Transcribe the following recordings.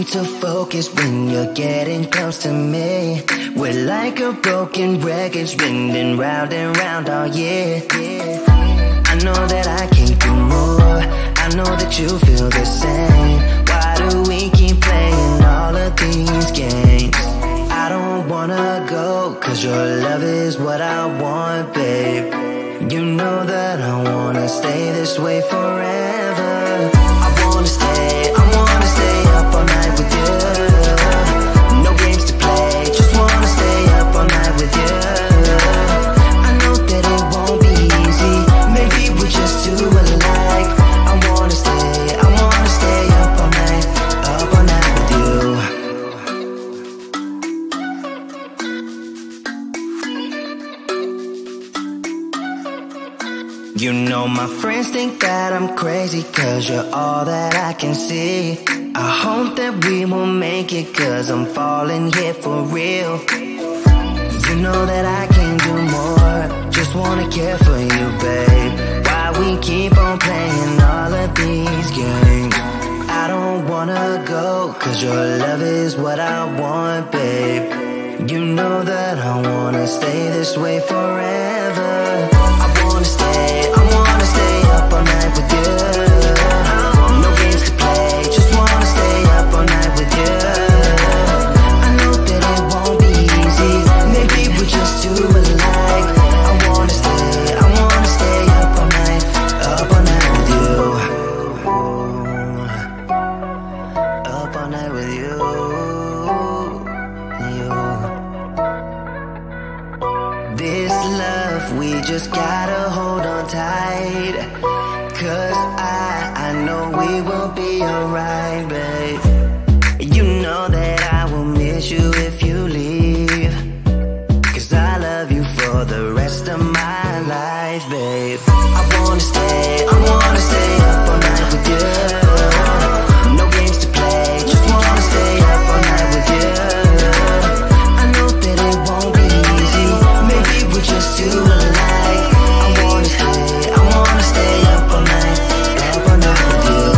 seem to focus when you're getting close to me. We're like a broken record spinning round and round all year. I know that I can't do more, I know that you feel the same. Why do we keep playing all of these games? I don't wanna go, cause your love is what I want, babe. You know that I wanna stay this way forever. I wanna stay up all night with you. No games to play, just wanna stay up all night with you. I know that it won't be easy, maybe we're just too alike. I wanna stay up all night with you. You know my friends think that I'm crazy, cause you're all that I can see. I hope that we will make it, cause I'm falling here for real. You know that I can't do more, just wanna care for you, babe. Why we keep on playing all of these games? I don't wanna go, cause your love is what I want, babe. You know that I wanna stay this way forever. I wanna stay up all night with you. No games to play, just wanna stay up all night with you. I know that it won't be easy, maybe we're just too alike. I wanna stay up all night with you. Up all night with you. This love, we just gotta hold on tight, cause I know we will be alright, babe. You know that I will miss you if you leave, cause I love you for the rest of my life, babe. I wanna stay up all night with you. No games to play, just wanna stay up all night with you. I know that it won't be easy, maybe we're just too alike. I wanna stay up all night with you.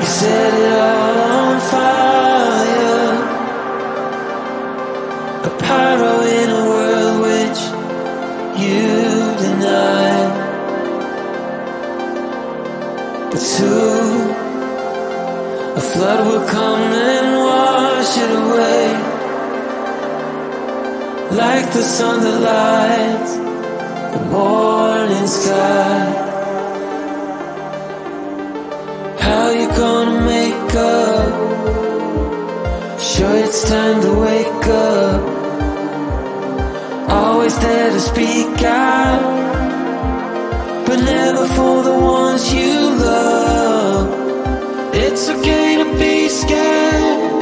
set it all on fire. A pyro in a world which you deny. But soon a flood will come and wash it away, like the sun that lights the morning sky. How you gonna make up? Sure it's time to wake up. Always there to speak out, but never for the ones you love. It's okay to be scared,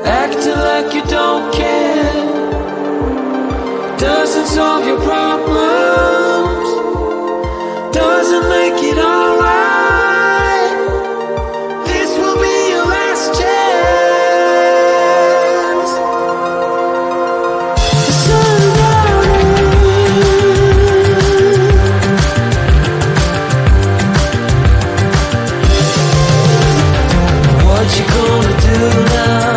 acting like you don't care. Doesn't solve your problems, doesn't make it alright. This will be your last chance. What you gonna do now?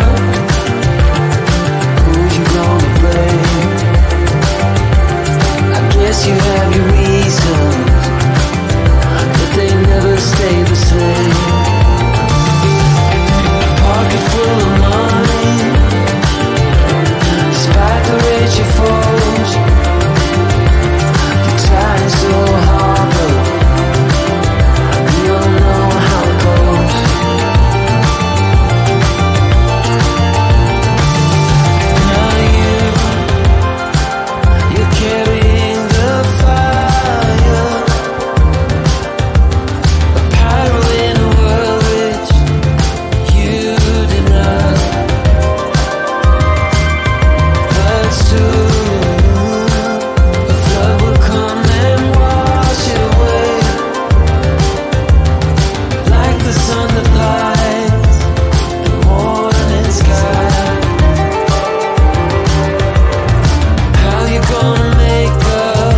Who you gonna blame? I guess you have your reasons, but they never stay the same. Pocket full of money, despite the rage you forge. You're trying so hard, but we all know how it goes. Now you're carrying the fire, a pyro in a world which you deny. But soon a flood will come and wash it away, like the sun that lights the morning sky. How you gonna make up?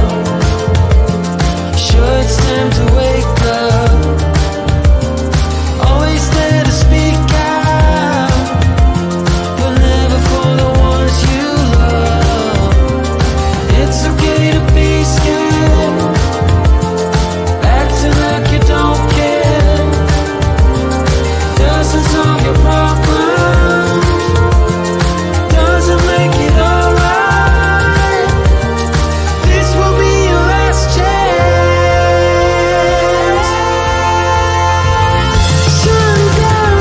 Sure it's time to wake up. Always there to speak out, but never for the ones you love. It's okay to be scared, acting like you don't care. Doesn't solve your problems, doesn't make it alright. This will be your last chance. Sundown.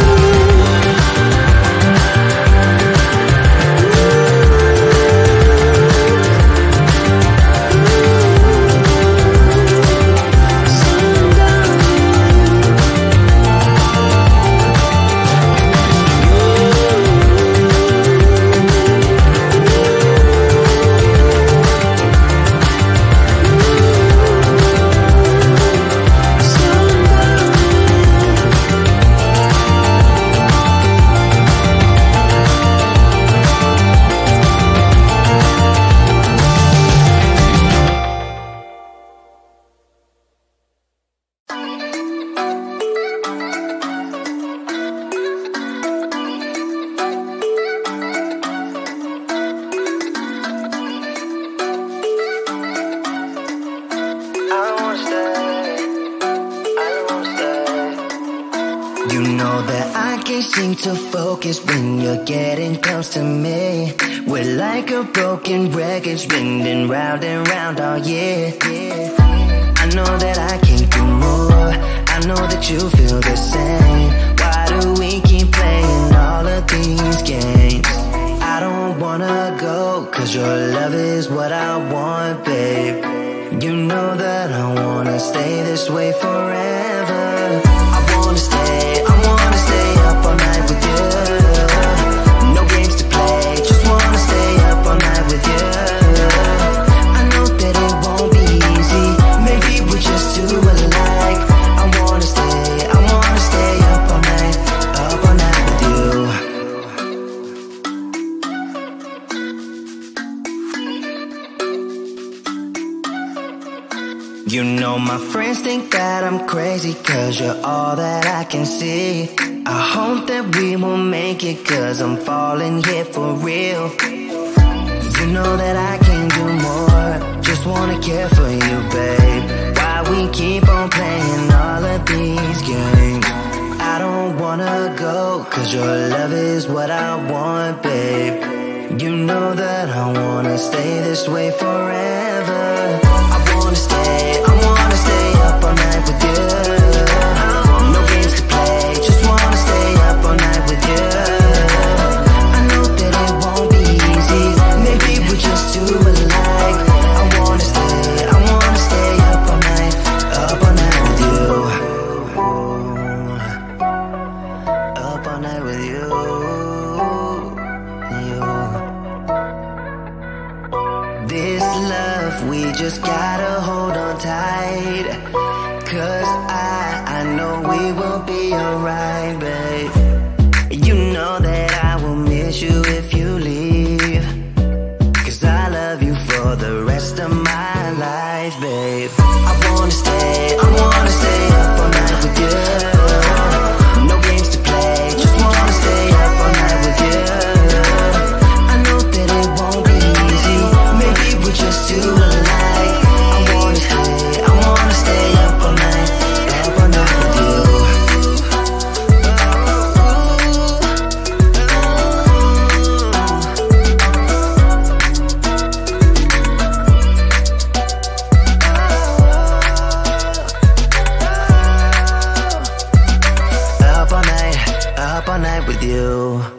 You know that I can't seem to focus when you're getting close to me. We're like a broken record spinning round and round all year. I know that I can do more, I know that you feel the same. Why do we keep playing all of these games? I don't wanna go, cause your love is what I want, babe. You know that I wanna stay this way forever. I wanna stay up all night with you. No games to play, just wanna stay up all night with you. I know that it won't be easy, maybe we're just too alike. I wanna stay up all night with you. You know All my friends think that I'm crazy, cause you're all that I can see. I hope that we will make it, cause I'm falling here for real. You know that I can do more, just wanna care for you, babe. Why we keep on playing all of these games? I don't wanna go, cause your love is what I want, babe. You know that I wanna stay this way forever. I wanna stay up all night with you. No games to play, just wanna stay up all night with you. I know that it won't be easy, maybe we're just too alike. I wanna stay up all night with you. Up all night with you. This love, we just gotta hold on tight, cause I know we will be alright, babe. You know that I will miss you if you leave, cause I love you for the rest of my life, babe. I wanna stay up all night with you. No games to play, just wanna stay up all night with you. I know that it won't be easy, maybe we're just too alike. I wanna stay up all night with you. Up all night with you.